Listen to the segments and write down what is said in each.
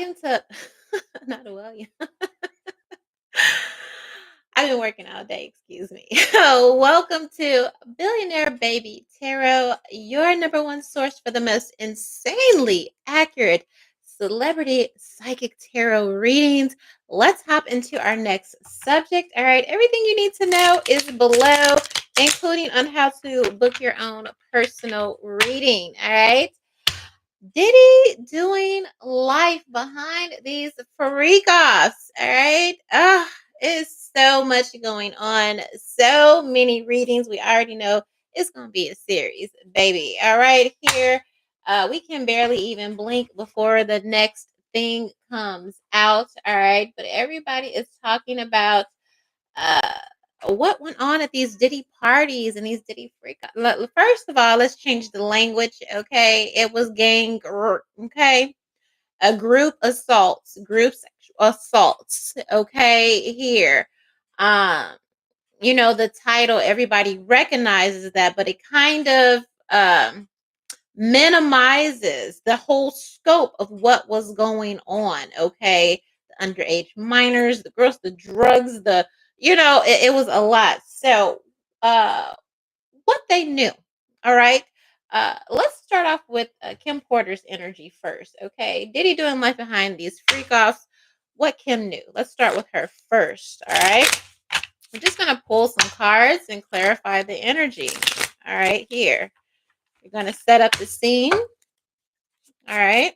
William to not a William. I've been working all day, excuse me. Welcome to Billionaire Baby Tarot, your number one source for the most insanely accurate celebrity psychic tarot readings. Let's hop into our next subject. All right, everything you need to know is below, including on how to book your own personal reading. All right. Diddy doing life behind these freak offs. All right. It's so much going on. So many readings. We already know it's gonna be a series, baby. All right, here. We can barely even blink before the next thing comes out. All right. But everybody is talking about uh what went on at these Diddy parties and these Diddy freak. First of all, let's change the language. Okay, it was okay, a group assaults, group sexual assaults. Okay, here, um, the title. Everybody recognizes that, but it kind of minimizes the whole scope of what was going on. Okay, the underage minors, the girls, the drugs, it was a lot. So what they knew. All right, let's start off with Kim Porter's energy first. Okay, Diddy doing life behind these freak offs. What Kim knew, let's start with her first. All right, I'm just going to pull some cards and clarify the energy. All right, here we're going to set up the scene. All right.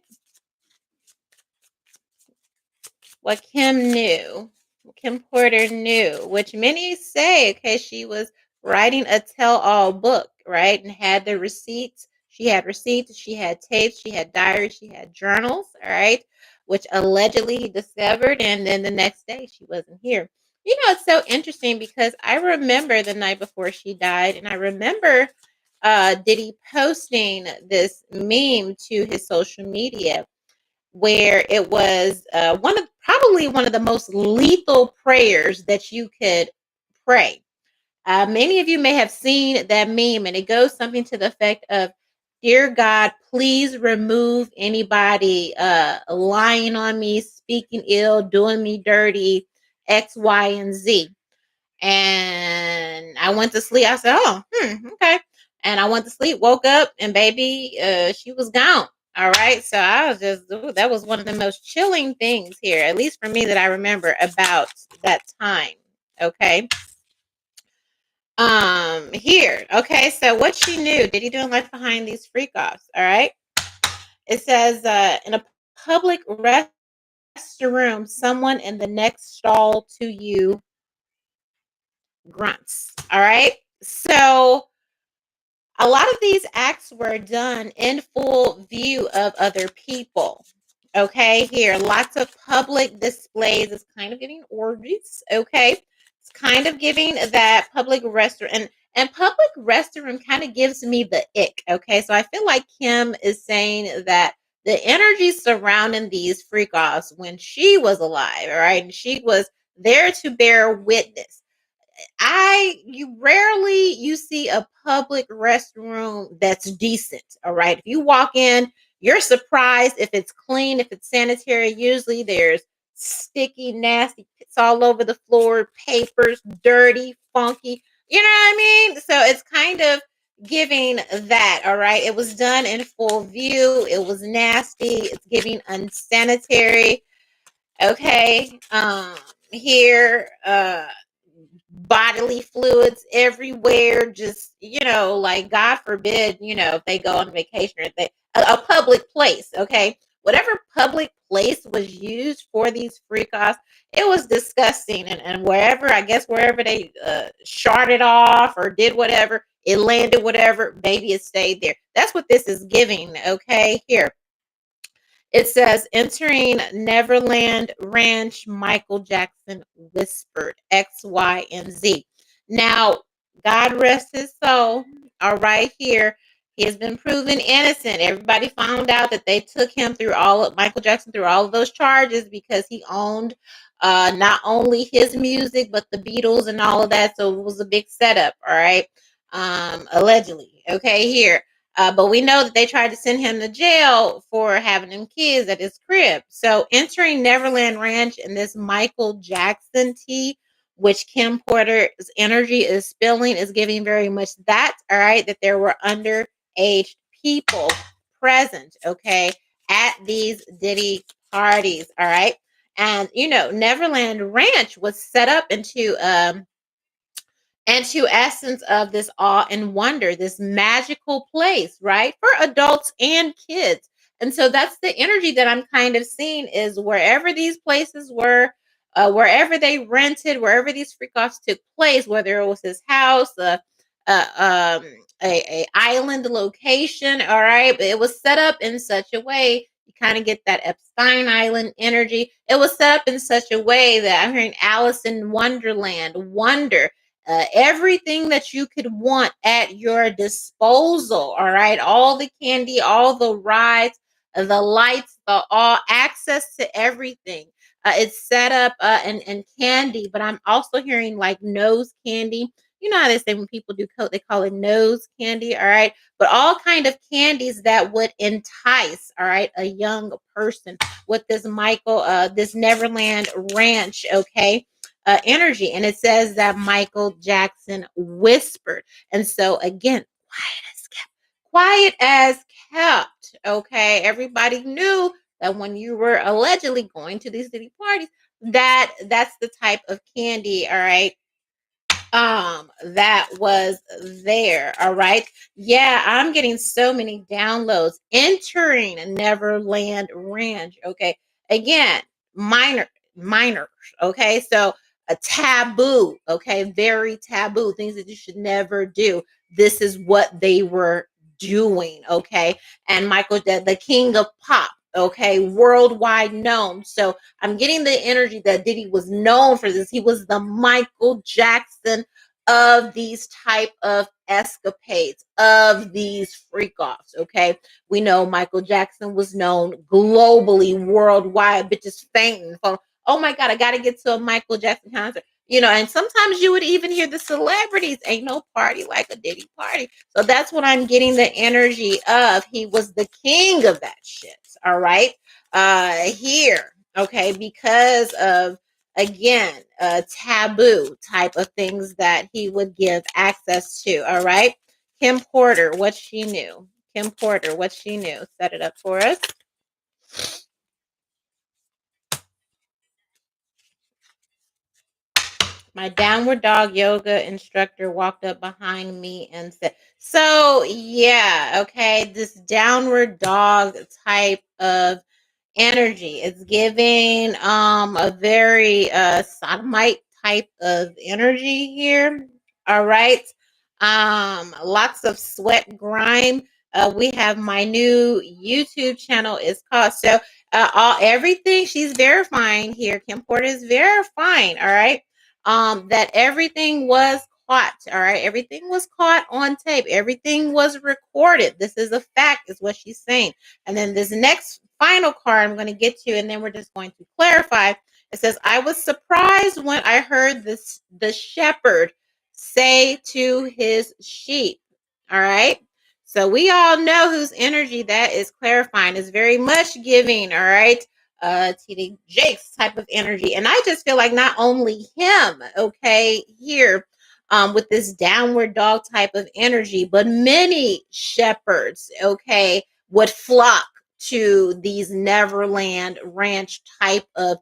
What Kim knew, Kim Porter knew, which many say, okay, she was writing a tell-all book, right? And had the receipts. She had receipts, she had tapes, she had diaries, she had journals, all right, which allegedly he discovered. And then the next day she wasn't here. It's so interesting because I remember the night before she died, and I remember Diddy posting this meme to his social media where it was probably one of the most lethal prayers that you could pray. Many of you may have seen that meme, and it goes something to the effect of, "Dear God, please remove anybody lying on me, speaking ill, doing me dirty, X, Y, and Z." And I went to sleep. I said, "Oh, okay." And I went to sleep, woke up, and baby, she was gone. All right. So I was just, ooh, that was one of the most chilling things here, at least for me, that I remember about that time. Okay. Here. Okay. So what she knew, Did he doing life behind these freak offs? All right. It says, in a public restroom, someone in the next stall to you grunts. All right. So a lot of these acts were done in full view of other people. Okay, here, lots of public displays. It's kind of giving orgies. Okay, it's kind of giving that public restroom, and public restroom kind of gives me the ick. Okay, so I feel like Kim is saying that the energy surrounding these freak offs when she was alive, all right, and she was there to bear witness. You see a public restroom that's decent. All right. If you walk in, you're surprised if it's clean, if it's sanitary. Usually there's sticky, nasty pits all over the floor, papers, dirty, funky. You know what I mean? So it's kind of giving that. All right. It was done in full view. It was nasty. It's giving unsanitary. Okay. Here, bodily fluids everywhere, just like, God forbid, if they go on vacation, or if a public place. Okay, whatever public place was used for these freak offs, it was disgusting. And wherever they sharded off or did whatever, it landed, whatever, baby, it stayed there. That's what this is giving. Okay, here it says, entering Neverland Ranch, Michael Jackson whispered X, Y, and Z. Now, God rest his soul. All right, here. He has been proven innocent. Everybody found out that they took him through Michael Jackson through all of those charges because he owned not only his music, but the Beatles and all of that. So it was a big setup. All right. Allegedly. Okay, here. But we know that they tried to send him to jail for having them kids at his crib. So entering Neverland Ranch in this Michael Jackson tea, which Kim Porter's energy is spilling, is giving very much that, all right, that there were underage people present, okay, at these Diddy parties, all right. And Neverland Ranch was set up into essence of this awe and wonder, this magical place, right? For adults and kids. And so that's the energy that I'm kind of seeing, is wherever these places were, wherever they rented, wherever these freak offs took place, whether it was his house, a, um, a island location, all right, but it was set up in such a way, you kind of get that Epstein Island energy. It was set up in such a way that I'm hearing Alice in Wonderland, wonder, everything that you could want at your disposal. All right. All the candy, all the rides, the lights, the all access to everything. It's set up and candy, but I'm also hearing like nose candy. You know how they say when people do coke, they call it nose candy. All right. But all kind of candies that would entice, all right, a young person with this Neverland Ranch. Okay, energy. And it says that Michael Jackson whispered. And so, again, quiet as kept. Quiet as kept. Okay. Everybody knew that when you were allegedly going to these city parties, that's the type of candy, all right, that was there. All right. Yeah, I'm getting so many downloads. Entering Neverland Ranch. Okay. Again, minors. Okay. So a taboo. Okay. Very taboo. Things that you should never do. This is what they were doing. Okay. And Michael, the king of pop. Okay, worldwide known. So I'm getting the energy that Diddy was known for this. He was the Michael Jackson of these type of escapades, of these freak offs. Okay, we know Michael Jackson was known globally, worldwide, bitches fainting from, oh my god, I gotta get to a Michael Jackson concert. And sometimes you would even hear the celebrities, ain't no party like a Diddy party. So that's what I'm getting the energy of. He was the king of that shit. All right. Here. Okay. Because of, again, taboo type of things that he would give access to. All right. Kim Porter, what she knew. Kim Porter, what she knew. Set it up for us. My downward dog yoga instructor walked up behind me and said, so yeah, okay, this downward dog type of energy. It's giving a very sodomite type of energy here. All right. Lots of sweat grime. We have my new YouTube channel is called, so all everything she's verifying here, Kim Porter is verifying, all right. That everything was caught, all right. Everything was caught on tape. Everything was recorded. This is a fact, is what she's saying. And then this next final card I'm going to get to, and then we're just going to clarify. It says, I was surprised when I heard the shepherd say to his sheep. All right. So we all know whose energy that is clarifying, is very much giving, all right, TD Jakes type of energy. And I just feel like not only him, okay, here, with this downward dog type of energy, but many shepherds, okay, would flock to these Neverland Ranch type of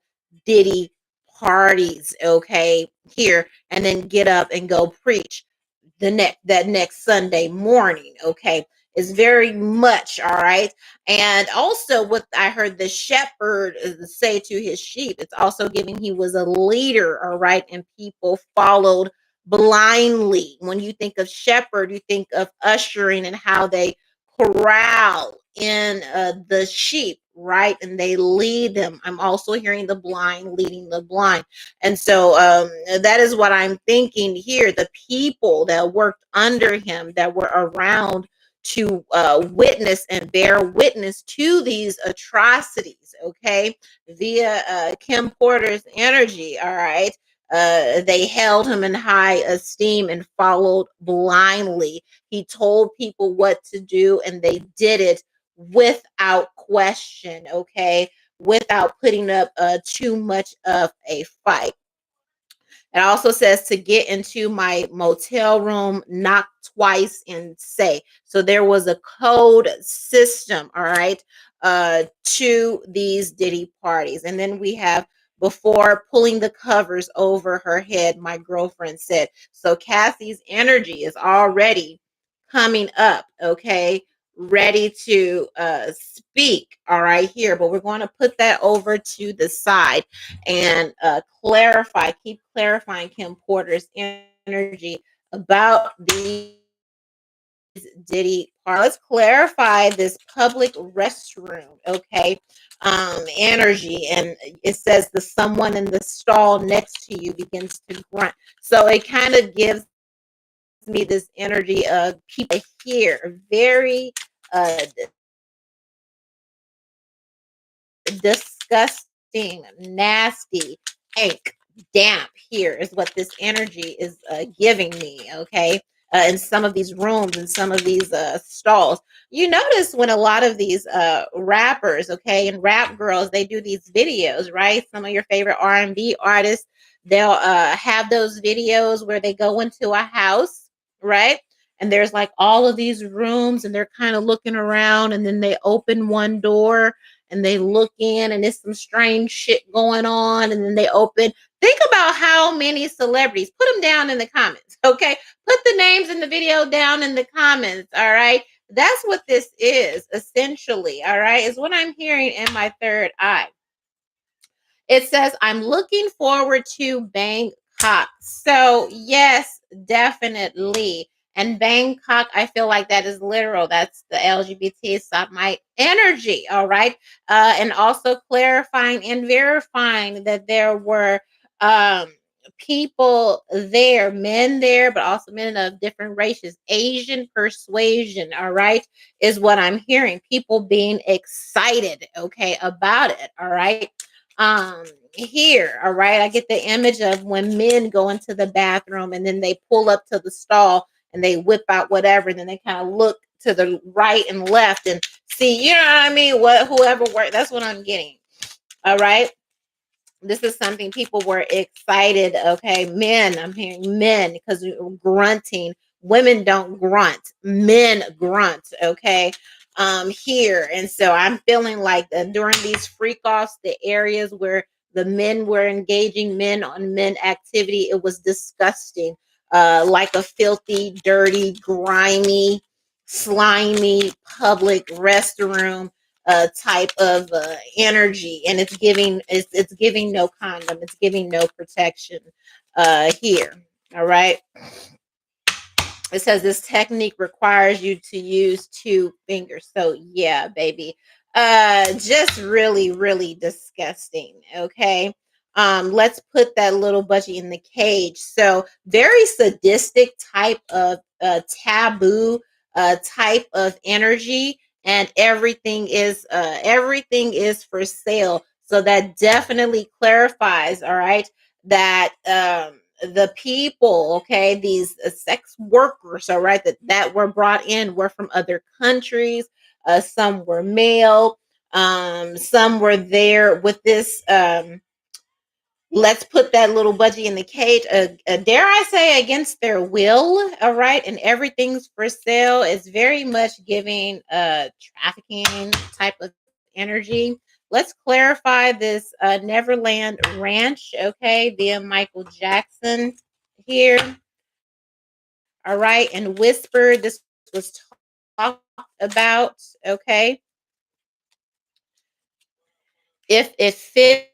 Diddy parties, okay, here, and then get up and go preach that next Sunday morning, okay, is very much all right. And also, what I heard the shepherd say to his sheep, it's also giving he was a leader, all right, and people followed blindly. When you think of shepherd, you think of ushering and how they corral in the sheep, right, and they lead them. I'm also hearing the blind leading the blind. And so that is what I'm thinking here. The people that worked under him, that were around to witness and bear witness to these atrocities, okay, via Kim Porter's energy, all right. They held him in high esteem and followed blindly. He told people what to do, and they did it without question, okay? Without putting up too much of a fight. It also says to get into my motel room, knock twice and say. So there was a code system, all right, to these Diddy parties. And then we have before pulling the covers over her head, my girlfriend said. So Cassie's energy is already coming up, okay, ready to speak, all right, here. But we're going to put that over to the side and keep clarifying Kim Porter's energy about these Diddy parties. Let's clarify this public restroom, okay? Energy, and it says the someone in the stall next to you begins to grunt. So it kind of gives me this energy of people here, very uh, disgusting, nasty, stank, damp here is what this energy is giving me, okay? In some of these rooms and some of these stalls. You notice when a lot of these rappers, okay, and rap girls, they do these videos, right? Some of your favorite R&B artists, they'll have those videos where they go into a house, right? And there's like all of these rooms and they're kind of looking around and then they open one door and they look in and there's some strange shit going on and then they open. Think about how many celebrities. Put them down in the comments, okay? Put the names in the video down in the comments, all right? That's what this is essentially, all right? Is what I'm hearing in my third eye. It says, I'm looking forward to Bangkok. So, yes, definitely. And Bangkok, I feel like that is literal. That's the LGBT my energy. All right. And also clarifying and verifying that there were people there, men there, but also men of different races. Asian persuasion, all right, is what I'm hearing. People being excited, okay, about it. All right. Here, all right, I get the image of when men go into the bathroom and then they pull up to the stall and they whip out whatever and then they kind of look to the right and left and see, you know what I mean, what whoever worked. That's what I'm getting. All right, this is something people were excited. Okay, men, I'm hearing men because grunting. Women don't grunt, men grunt. Okay, here, and so I'm feeling like during these freak offs, the areas where the men were engaging men on men activity, it was disgusting, like a filthy, dirty, grimy, slimy public restroom type of energy, and it's giving no condom, it's giving no protection here. All right. It says this technique requires you to use two fingers. So yeah, baby. Just really, really disgusting. Okay. Let's put that little budgie in the cage. So very sadistic type of taboo type of energy, and everything is for sale. So that definitely clarifies, all right, that the people, okay, these sex workers, all right, that were brought in were from other countries. Some were male. Some were there with this. Let's put that little budgie in the cage. Dare I say, against their will, all right, and everything's for sale. It's very much giving trafficking type of energy. Let's clarify this Neverland Ranch, okay, via Michael Jackson here. All right, and Whisper, this was talked about, okay. If it fits,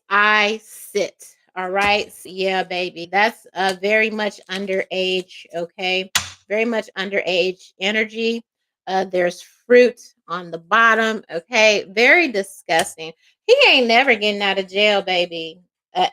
I sit. All right. So, yeah, baby. That's very much underage. Okay. Very much underage energy. There's fruit on the bottom. Okay. Very disgusting. He ain't never getting out of jail, baby.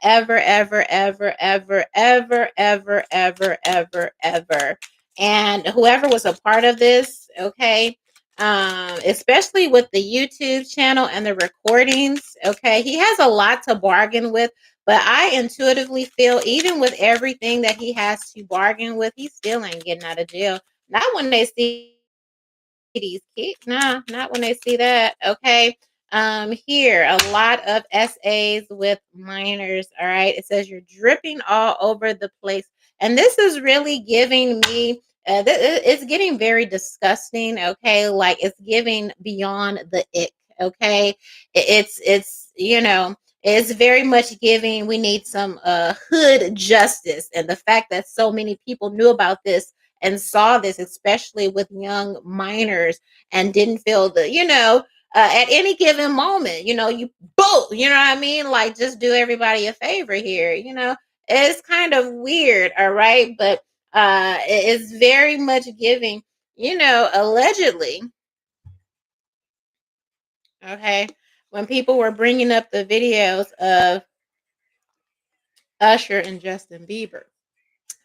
Ever, ever, ever, ever, ever, ever, ever, ever, ever. And whoever was a part of this, okay, especially with the YouTube channel and the recordings. Okay, he has a lot to bargain with, But I intuitively feel, even with everything that he has to bargain with, he still ain't getting out of jail. Not when they see these kids. Nah, not when they see that. Okay. Here, a lot of essays with minors. All right. It says you're dripping all over the place. And this is really giving me it's getting very disgusting. Okay. Like, it's giving beyond the ick. Okay. It's very much giving, we need some hood justice. And the fact that so many people knew about this and saw this, especially with young minors, and didn't feel at any given moment, you both, you know what I mean? Like, just do everybody a favor here, it's kind of weird, all right? But it's very much giving, allegedly, okay, when people were bringing up the videos of Usher and Justin Bieber,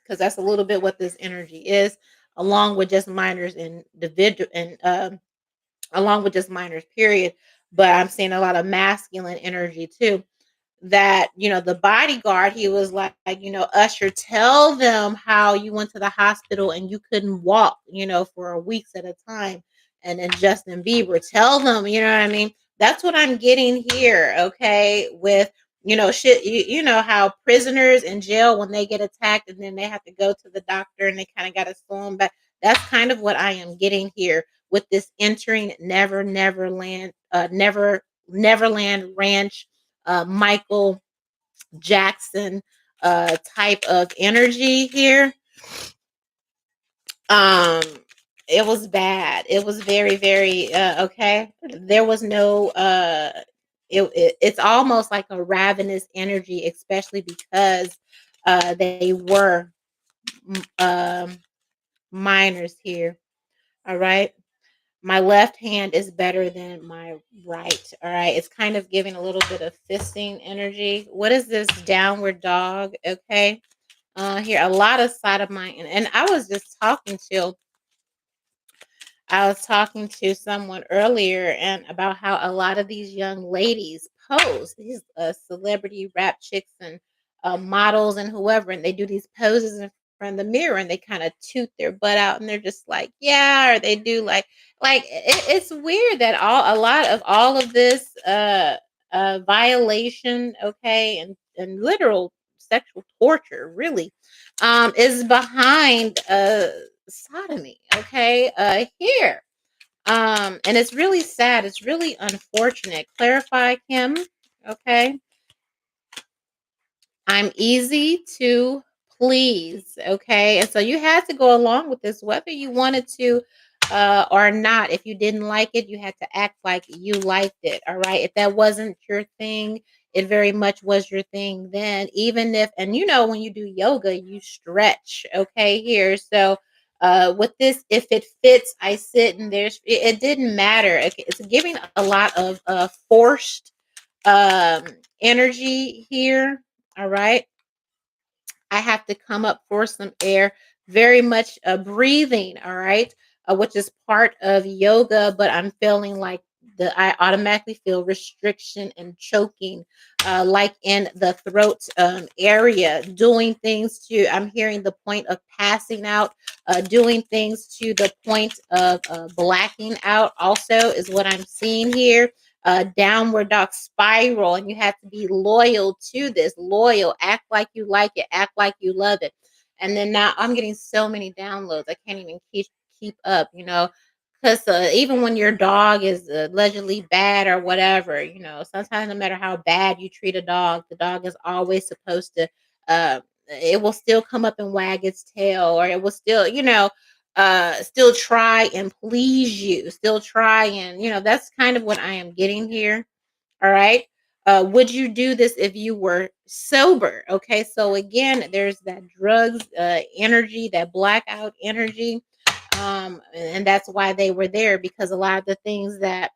because that's a little bit what this energy is, along with just minors and individual and along with just minors, period. But I'm seeing a lot of masculine energy too. That, the bodyguard, he was like, Usher, tell them how you went to the hospital and you couldn't walk, for weeks at a time. And then Justin Bieber, tell them, you know what I mean? That's what I'm getting here, okay? With, shit, you know how prisoners in jail, when they get attacked and then they have to go to the doctor and they kind of got to slow them back. That's kind of what I am getting here with this entering Neverland Ranch, Michael Jackson type of energy here. Um, it was bad. It was very, very okay. There was no it's almost like a ravenous energy, especially because they were um minors here. All right. My left hand is better than my right. All right. It's kind of giving a little bit of fisting energy. What is this downward dog? Okay. Here, a lot of side of mine. And I was talking to someone earlier and about how a lot of these young ladies pose, these celebrity rap chicks and models and whoever, and they do these poses in front of the mirror and they kind of toot their butt out and they're just like, yeah, or they do it's weird that a lot of all of this violation, okay, and literal sexual torture, really, is behind sodomy, okay, here. And it's really sad, it's really unfortunate. Clarify, Kim. Okay. I'm easy to please. Okay. And so you had to go along with this, whether you wanted to or not. If you didn't like it, you had to act like you liked it. All right. If that wasn't your thing, it very much was your thing then. Even if, and when you do yoga, you stretch. Okay. Here. So with this, if it fits, I sit, and it didn't matter. It's giving a lot of forced um energy here. All right. I have to come up for some air, very much breathing, all right, which is part of yoga, but I'm feeling like I automatically feel restriction and choking, like in the throat area, doing things I'm hearing the point of passing out, doing things to the point of blacking out, also, is what I'm seeing here. Downward dog spiral, and you have to be loyal to this. Loyal, act like you like it, act like you love it. And then now I'm getting so many downloads, I can't even keep up. Because even when your dog is allegedly bad or whatever, sometimes no matter how bad you treat a dog, the dog is always supposed to. It will still come up and wag its tail, or it will still, still try and please you, still try, and that's kind of what I am getting here. All right. Would you do this if you were sober? Okay, so again, there's that drugs energy, that blackout energy, and that's why they were there, because a lot of the things that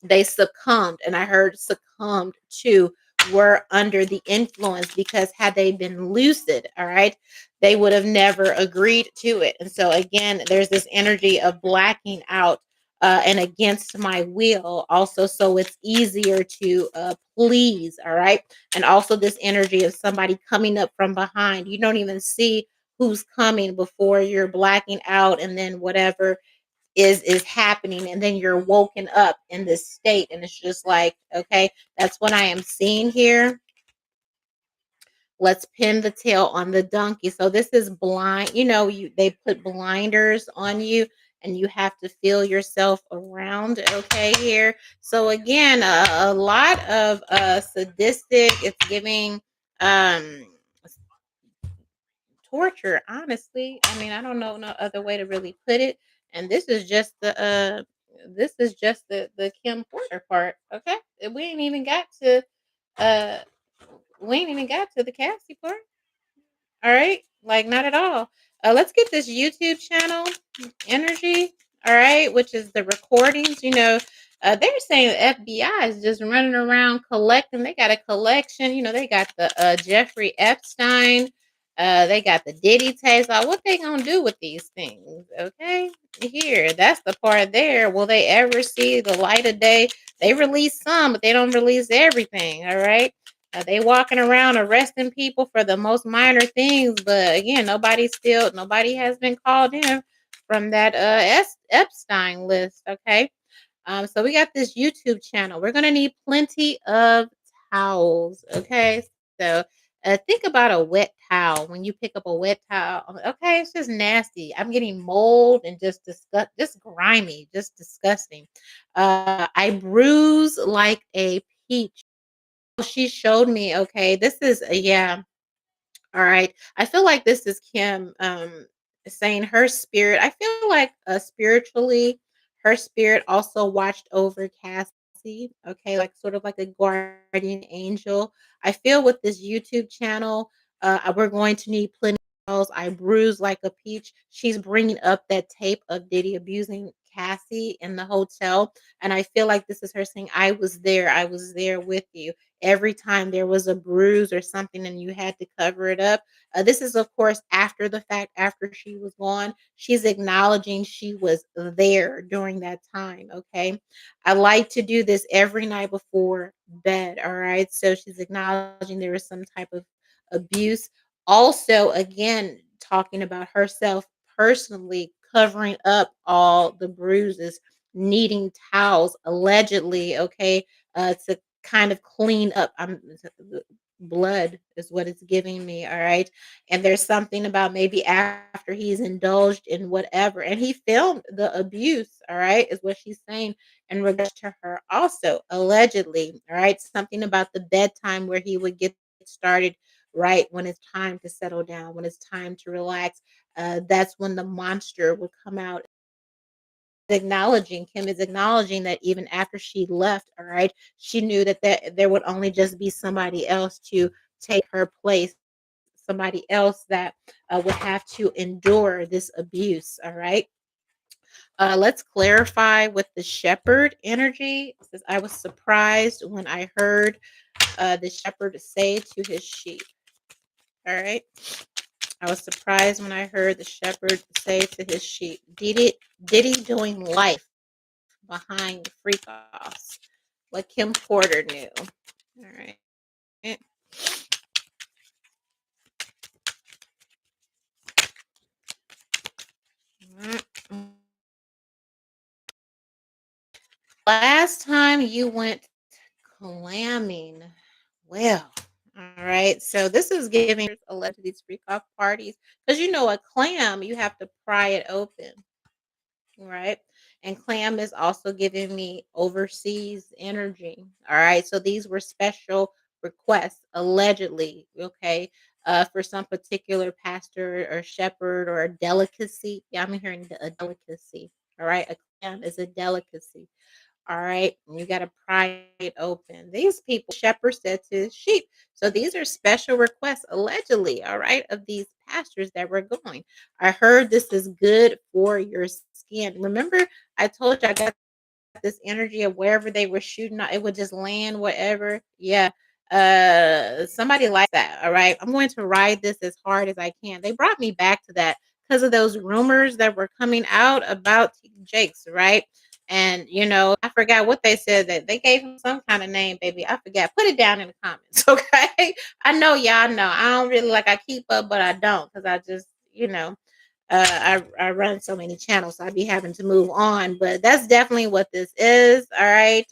they succumbed, and I heard succumbed to, were under the influence, because had they been lucid, all right, they would have never agreed to it. And so again, there's this energy of blacking out, and against my will, also, so it's easier to please. All right. And also, this energy of somebody coming up from behind. You don't even see who's coming before you're blacking out, and then whatever is happening, and then you're woken up in this state, and it's just like, okay, that's what I am seeing here. Let's pin the tail on the donkey. So this is blind. They put blinders on you, and you have to feel yourself around. Okay, here. So again, a lot of sadistic. It's giving um torture. Honestly, I mean, I don't know no other way to really put it. And this is just the Kim Porter part. Okay, we ain't even got to uh we ain't even got to the Cassie part. All right, like not at all. Let's get this YouTube channel energy. All right, which is the recordings. They're saying the FBI is just running around collecting. They got a collection. They got the Jeffrey Epstein. They got the Diddy tapes. Like, what they gonna do with these things? Okay, here, that's the part there. Will they ever see the light of day? They release some, but they don't release everything. All right. They walking around arresting people for the most minor things, but again, nobody has been called in from that Epstein list. Okay, so we got this YouTube channel. We're gonna need plenty of towels. Okay, so think about a wet towel. When you pick up a wet towel, okay, it's just nasty. I'm getting mold and just grimy, just disgusting. I bruise like a peach. She showed me, okay, this is yeah, all right. I feel like this is Kim saying her spirit. I feel like spiritually her spirit also watched over Cassie, okay, like sort of like a guardian angel. I feel with this YouTube channel, we're going to need plenty of calls. I bruise like a peach. She's bringing up that tape of Diddy abusing Cassie in the hotel, and I feel like this is her saying, I was there with you every time there was a bruise or something and you had to cover it up. This is, of course, after the fact, after she was gone. She's acknowledging she was there during that time. Okay. I like to do this every night before bed. All right. So she's acknowledging there was some type of abuse. Also, again, talking about herself personally covering up all the bruises, needing towels, allegedly, okay, to kind of clean up. Blood is what it's giving me. All right. And there's something about maybe after he's indulged in whatever, and he filmed the abuse. All right. Is what she's saying in regards to her. Also, allegedly. All right. Something about the bedtime where he would get started right when it's time to settle down, when it's time to relax. That's when the monster would come out. Kim is acknowledging that even after she left, all right, she knew that there would only just be somebody else to take her place, somebody else that would have to endure this abuse. All right. Let's clarify with the shepherd energy. It says, I was surprised when I heard the shepherd say to his sheep. All right. I was surprised when I heard the shepherd say to his sheep, Diddy doing life behind the freak offs, what Kim Porter knew. All right. Last time you went clamming. Well, all right. So this is giving alleged these freak off parties because a clam you have to pry it open. Right. And clam is also giving me overseas energy. All right. So these were special requests, allegedly, okay, for some particular pastor or shepherd or a delicacy. Yeah, I'm hearing a delicacy. All right. A clam is a delicacy. All right. You got to pry it open. These people, shepherd said to his sheep. So these are special requests, allegedly, all right, of these pastors that were going. I heard this is good for your skin. Remember, I told you I got this energy of wherever they were shooting, it would just land whatever. Yeah. Somebody like that. All right. I'm going to ride this as hard as I can. They brought me back to that because of those rumors that were coming out about Jakes, right? And I forgot what they said, that they gave him some kind of name, baby. I forgot. Put it down in the comments, okay? I know y'all know. I don't really like I keep up, but I don't because I just, I run so many channels, so I be having to move on. But that's definitely what this is. All right.